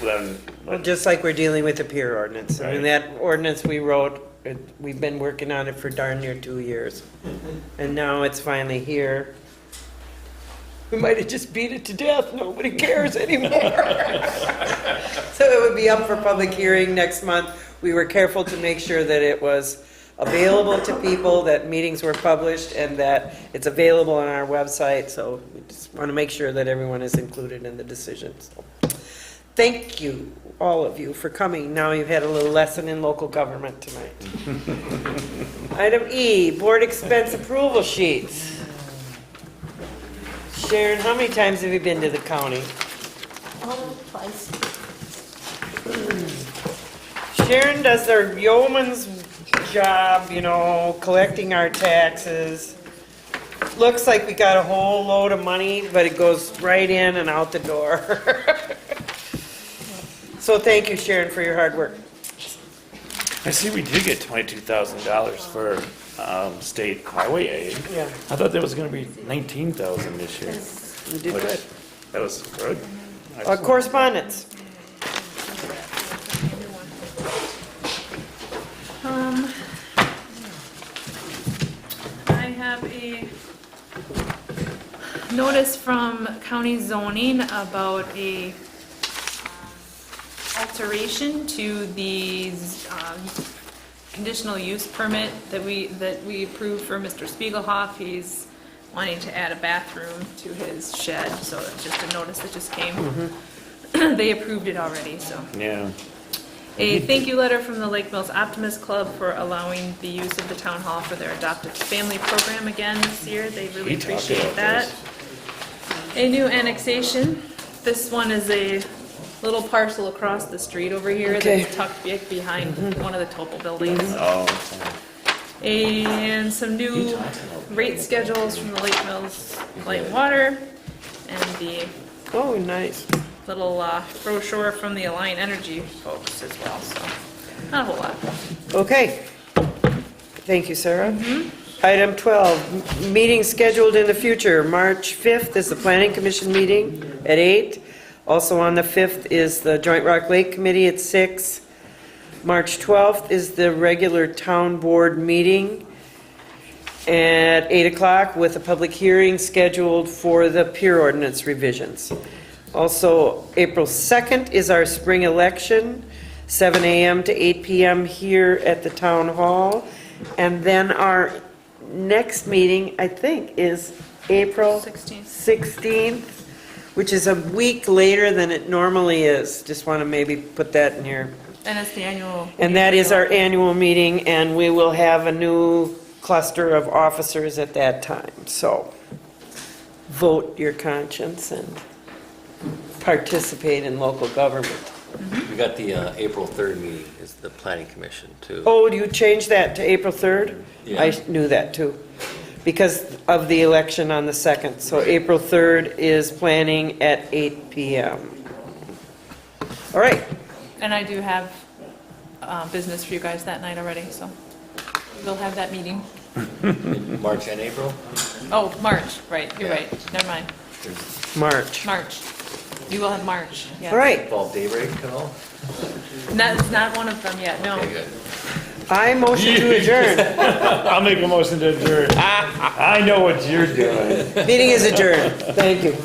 then. Well, just like we're dealing with the pier ordinance. I mean, that ordinance we wrote, we've been working on it for darn near 2 years. And now it's finally here. We might have just beat it to death. Nobody cares anymore. So it would be up for public hearing next month. We were careful to make sure that it was available to people, that meetings were published, and that it's available on our website. So we just want to make sure that everyone is included in the decision. So thank you, all of you, for coming. Now you've had a little lesson in local government tonight. Item E, board expense approval sheets. Sharon, how many times have you been to the county? Twice. Sharon does their yeoman's job, you know, collecting our taxes. Looks like we got a whole load of money, but it goes right in and out the door. So thank you, Sharon, for your hard work. I see we did get $22,000 for state highway aid. Yeah. I thought that was gonna be $19,000 this year. You did Which- good. That was good. Correspondence. I have a notice from county zoning about a alteration to the conditional use permit that we approved for Mr. Spiegelhoff. He's wanting to add a bathroom to his shed, so it's just a notice that just came. They approved it already, so. Yeah. A thank you letter from the Lake Mills Optimist Club for allowing the use of the town hall for their adopted family program again this year. They really We talked appreciate about that. A new annexation. This one is a little parcel across the street over here Okay. that's tucked behind one of the Topol buildings. Oh, And some new rate schedules from the Lake Mills Light and Water. And the Oh, nice. little brochure from the Alliant Energy folks as well, so not a whole lot. Okay. Thank you, Sarah. Item 12, meeting scheduled in the future. March 5th is the Planning Commission meeting at 8. Also on the 5th is the Joint Rock Lake Committee at 6. March 12th is the regular town board meeting at 8 o'clock with a public hearing scheduled for the pier ordinance revisions. Also, April 2nd is our spring election, 7 a.m. to 8 p.m. here at the town hall. And then our next meeting, I think, is April 16th, which is a week later than it normally is. Just want to maybe put that in your... And it's the annual. And that is our annual meeting, and we will have a new cluster of officers at that time. So vote your conscience and participate in local government. We got the April 3rd meeting is the planning commission too. Oh, you changed that to April 3rd? Yeah. I knew that too, because of the election on the 2nd. So April 3rd is planning at 8 p.m. All right. And I do have business for you guys that night already, so we'll have that meeting. March and April? Oh, March, right, you're right, never mind. March. March. You will have March, yeah. All right. Involve daybreak at all? That's not one of them yet, no. Okay, good. I motion to adjourn. I'll make a motion to adjourn. I know what you're doing. Meeting is adjourned. Thank you.